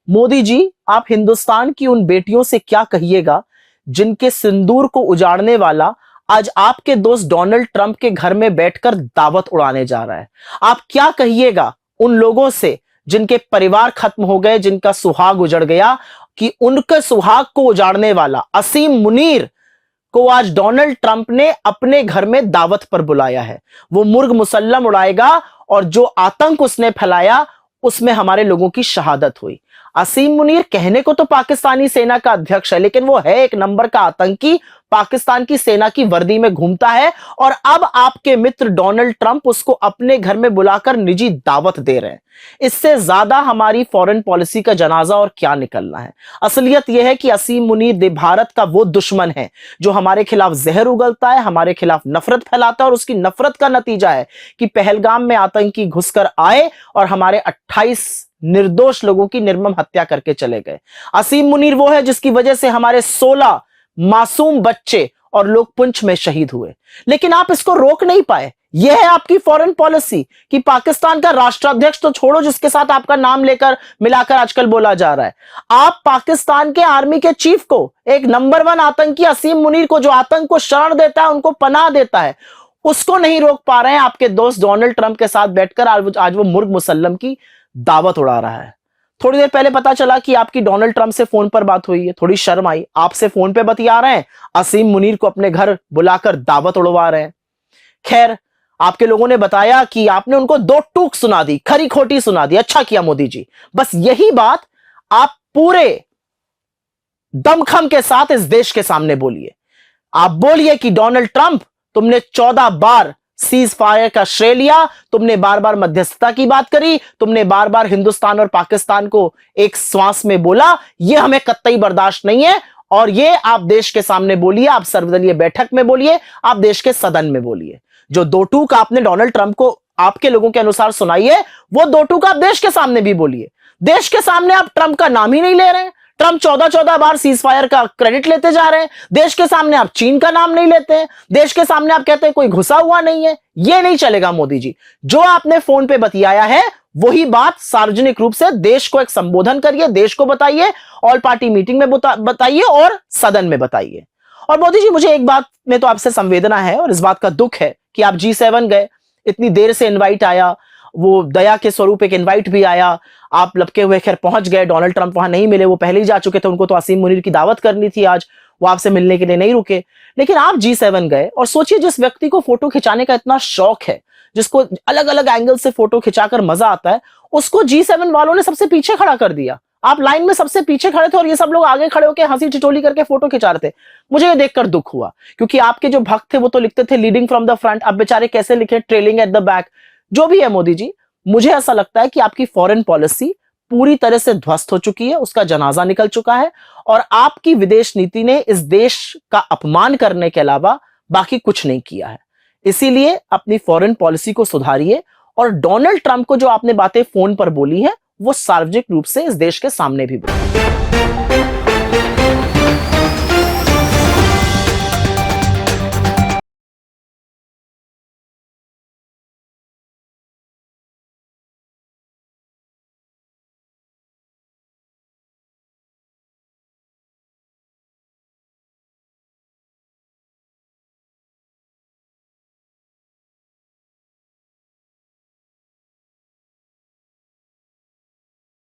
मोदी जी, आप हिंदुस्तान की उन बेटियों से क्या कहिएगा जिनके सिंदूर को उजाड़ने वाला आज आपके दोस्त डोनाल्ड ट्रंप के घर में बैठकर दावत उड़ाने जा रहा है? आप क्या कहिएगा उन लोगों से जिनके परिवार खत्म हो गए, जिनका सुहाग उजड़ गया, कि उनके सुहाग को उजाड़ने वाला असीम मुनीर को आज डोनाल्ड ट्रंप ने अपने घर में दावत पर बुलाया है। वो मुर्ग मुसल्लम उड़ाएगा और जो आतंक उसने फैलाया उसमें हमारे लोगों की शहादत हुई। असीम मुनीर कहने को तो पाकिस्तानी सेना का अध्यक्ष है, लेकिन वो है एक नंबर का आतंकी, पाकिस्तान की सेना की वर्दी में घूमता है। और अब आपके मित्र डोनाल्ड ट्रंप उसको अपने घर में बुलाकर निजी दावत दे रहे हैं। इससे ज्यादा हमारी फॉरेन पॉलिसी का जनाजा और क्या निकलना है। असलियत यह है कि असीम मुनीर भारत का वो दुश्मन है जो हमारे खिलाफ जहर उगलता है, हमारे खिलाफ नफरत फैलाता है, और उसकी नफरत का नतीजा है कि पहलगाम में आतंकी घुसकर आए और हमारे 28 निर्दोष लोगों की निर्मम हत्या करके चले गए। असीम मुनीर वो है जिसकी वजह से हमारे 16 मासूम बच्चे और लोग पुंछ में शहीद हुए, लेकिन आप इसको रोक नहीं पाए। यह है आपकी फॉरेन पॉलिसी कि पाकिस्तान का राष्ट्राध्यक्ष तो छोड़ो, जिसके साथ आपका नाम लेकर मिलाकर आजकल बोला जा रहा है, आप पाकिस्तान के आर्मी के चीफ को, एक नंबर 1 आतंकी असीम मुनीर को, जो आतंक को शरण देता है, उनको पनाह देता है, उसको नहीं रोक पा रहे हैं। आपके दोस्त डोनाल्ड ट्रंप के साथ बैठकर आज वो मुर्ग मुसल्लम की दावत उड़ा रहा है। थोड़ी देर पहले पता चला कि आपकी डोनाल्ड ट्रंप से फोन पर बात हुई है, थोड़ी शर्म आई, आपसे फोन पे बतिया रहे हैं, असीम मुनीर को अपने घर बुलाकर दावत उड़वा रहे हैं। खैर, आपके लोगों ने बताया कि आपने उनको 2 टूक सुना दी, खरी खोटी सुना दी। अच्छा किया मोदी जी, बस यही बात आप पूरे दमखम के साथ इस देश के सामने बोलिए। आप बोलिए कि डोनाल्ड ट्रंप, तुमने 14 बार सीज फायर का श्रेय लिया, तुमने बार बार मध्यस्थता की बात करी, तुमने बार बार हिंदुस्तान और पाकिस्तान को एक श्वास में बोला, यह हमें कतई बर्दाश्त नहीं है। और ये आप देश के सामने बोलिए, आप सर्वदलीय बैठक में बोलिए, आप देश के सदन में बोलिए। जो 2 टूक आपने डोनाल्ड ट्रंप को आपके लोगों के अनुसार सुनाई है, वो 2 टूक आप देश के सामने भी बोलिए। देश के सामने आप ट्रंप का नाम ही नहीं ले रहे हैं। ट्रंप 14 बार सीज फायर का क्रेडिट लेते जा रहे हैं। देश के सामने आप चीन का नाम नहीं लेते हैं। देश के सामने आप कहते हैं कोई घुसा हुआ नहीं है। यह नहीं चलेगा मोदी जी। जो आपने फोन पे बतियाया है वही बात सार्वजनिक रूप से देश को एक संबोधन करिए, देश को बताइए, ऑल पार्टी मीटिंग में बताइए और सदन में बताइए। और मोदी जी, मुझे एक बात में तो आपसे संवेदना है और इस बात का दुख है कि आप G7 गए, इतनी देर से इनवाइट आया, वो दया के स्वरूप एक इनवाइट भी आया, आप लपके हुए खैर पहुंच गए, डोनाल्ड ट्रंप वहां नहीं मिले, वो पहले ही जा चुके थे, उनको तो असीम मुनीर की दावत करनी थी आज, वो आपसे मिलने के लिए नहीं रुके। लेकिन आप G7 गए और सोचिए, जिस व्यक्ति को फोटो खिंचाने का इतना शौक है, जिसको अलग अलग एंगल से फोटो खिंचाकर मजा आता है, उसको G7 वालों ने सबसे पीछे खड़ा कर दिया। आप लाइन में सबसे पीछे खड़े थे और ये सब लोग आगे खड़े होकर हंसी ठिठोली करके फोटो खिंचा रहे थे। मुझे ये देखकर दुख हुआ, क्योंकि आपके जो भक्त थे वो तो लिखते थे लीडिंग फ्रॉम द फ्रंट, अब बेचारे कैसे लिखे ट्रेलिंग एट द बैक। जो भी है मोदी जी, मुझे ऐसा लगता है कि आपकी फॉरेन पॉलिसी पूरी तरह से ध्वस्त हो चुकी है, उसका जनाजा निकल चुका है, और आपकी विदेश नीति ने इस देश का अपमान करने के अलावा बाकी कुछ नहीं किया है। इसीलिए अपनी फॉरेन पॉलिसी को सुधारिए और डोनाल्ड ट्रंप को जो आपने बातें फोन पर बोली है वो सार्वजनिक रूप से इस देश के सामने भी बोलिए।